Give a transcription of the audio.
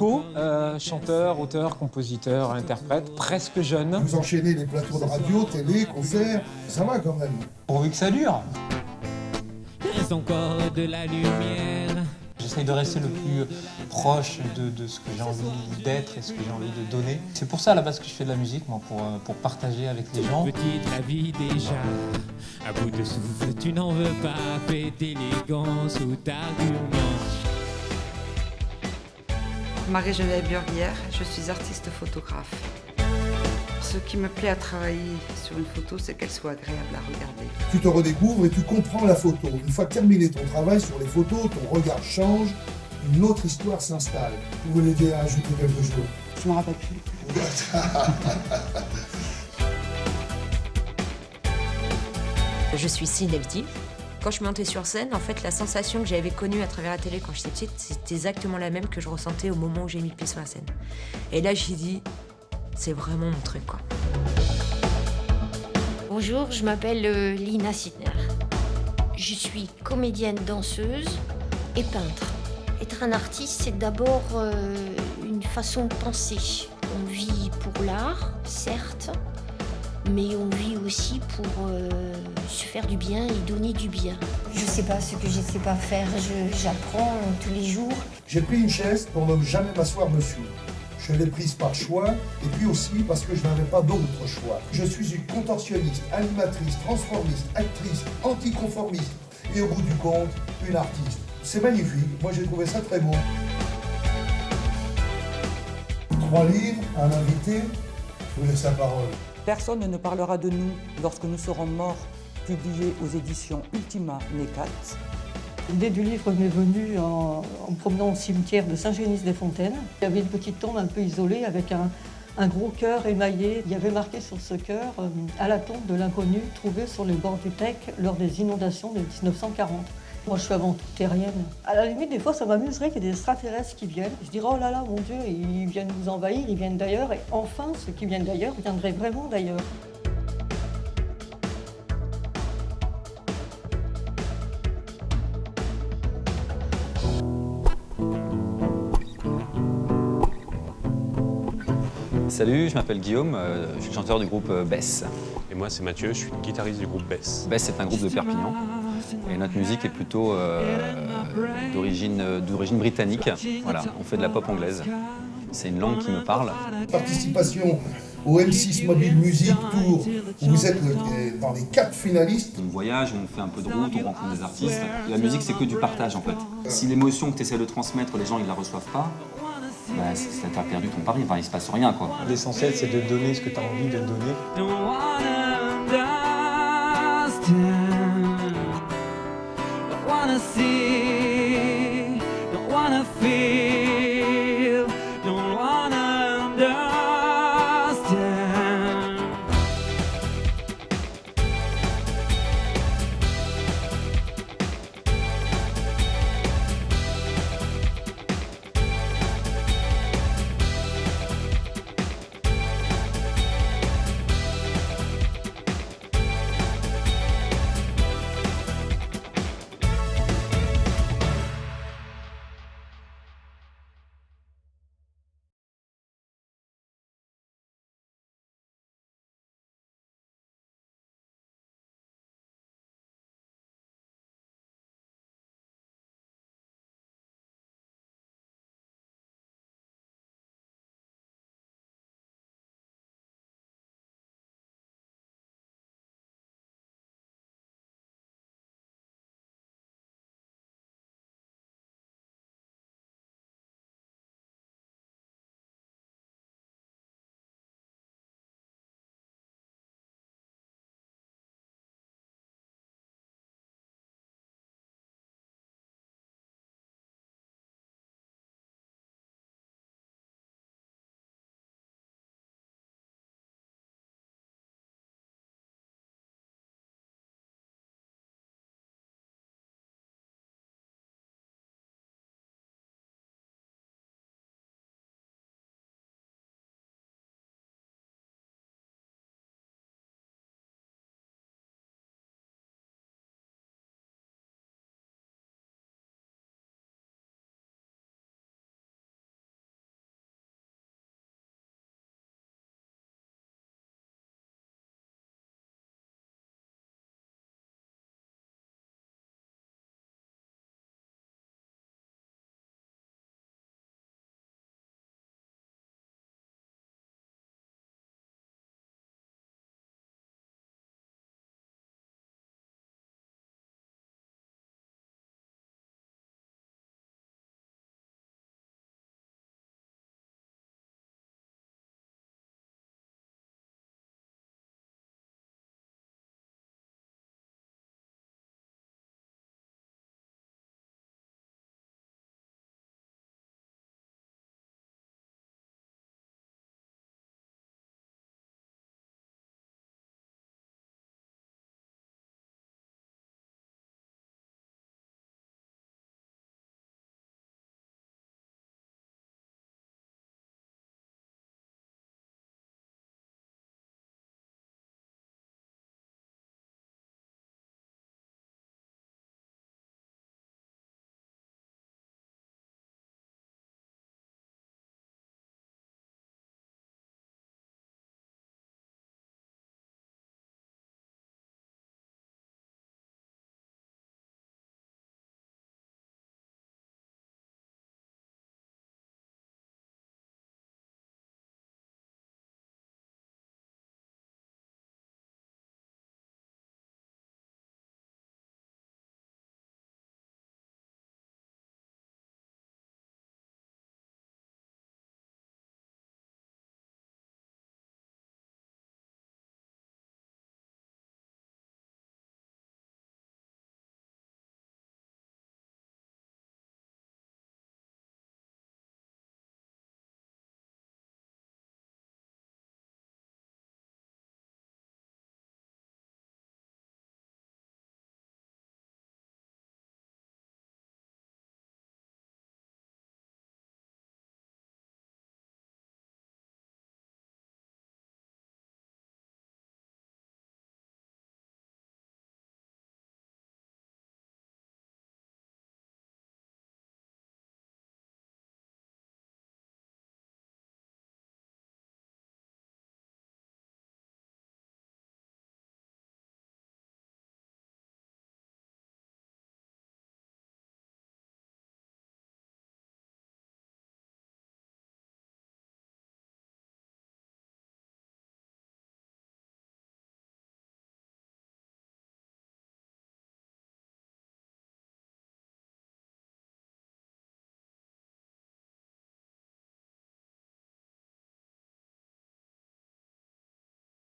Nico, chanteur, auteur, compositeur, interprète, presque jeune. Vous enchaînez les plateaux de radio, télé, concerts, ça va quand même. Pourvu que ça dure. Il reste encore de la lumière. J'essaye de rester le plus proche de ce que j'ai envie d'être et ce que j'ai envie de donner. C'est pour ça à la base que je fais de la musique, moi, pour partager avec les gens. Petite la vie déjà, à bout de souffle, tu n'en veux pas, fais d'élégance ou d'argument. Marie-Geneviève Burguière, je suis artiste photographe. Ce qui me plaît à travailler sur une photo, c'est qu'elle soit agréable à regarder. Tu te redécouvres et tu comprends la photo. Une fois terminé ton travail sur les photos, ton regard change, une autre histoire s'installe. Vous voulez dire ajouter quelque chose? Je me rappelle plus. Je suis Cindy. Quand je suis montée sur scène, en fait, la sensation que j'avais connue à travers la télé quand j'étais petite, c'était exactement la même que je ressentais au moment où j'ai mis le pied sur la scène. Et là, j'ai dit, c'est vraiment mon truc, quoi. Bonjour, je m'appelle Lina Sittner. Je suis comédienne, danseuse et peintre. Être un artiste, c'est d'abord une façon de penser. On vit pour l'art, certes, mais on vit aussi pour se faire du bien et donner du bien. Je sais pas ce que je sais pas faire, j'apprends tous les jours. J'ai pris une chaise pour ne jamais m'asseoir dessus. Je l'ai prise par choix et puis aussi parce que je n'avais pas d'autre choix. Je suis une contorsionniste, animatrice, transformiste, actrice, anticonformiste et au bout du compte, une artiste. C'est magnifique, moi j'ai trouvé ça très beau. 3 livres, un invité, je vous laisse la parole. Personne ne parlera de nous lorsque nous serons morts, publié aux éditions Ultima Necat. L'idée du livre m'est venue en me promenant au cimetière de Saint-Génis-des-Fontaines. Il y avait une petite tombe un peu isolée avec un gros cœur émaillé. Il y avait marqué sur ce cœur « À la tombe de l'inconnu trouvée sur les bords du Tech lors des inondations de 1940 ». Moi, je suis avant tout terrienne. À la limite, des fois, ça m'amuserait qu'il y ait des extraterrestres qui viennent. Je dirais, oh là là, mon Dieu, ils viennent nous envahir, ils viennent d'ailleurs. Et enfin, ceux qui viennent d'ailleurs viendraient vraiment d'ailleurs. Salut, je m'appelle Guillaume, je suis chanteur du groupe Bess. Et moi, c'est Mathieu, je suis guitariste du groupe Bess. Bess, c'est un groupe de Perpignan. Et notre musique est plutôt d'origine britannique. Voilà, on fait de la pop anglaise. C'est une langue qui me parle. Participation au M6 Mobile Music Tour, où vous êtes dans les 4 finalistes. On voyage, on fait un peu de route, on rencontre des artistes. La musique, c'est que du partage, en fait. Si l'émotion que tu essaies de transmettre, les gens, ils la reçoivent pas, bah, t'as perdu ton pari, enfin, il se passe rien, quoi. L'essentiel, c'est de donner ce que tu as envie de donner. Don't wanna understand, don't wanna see, don't wanna feel.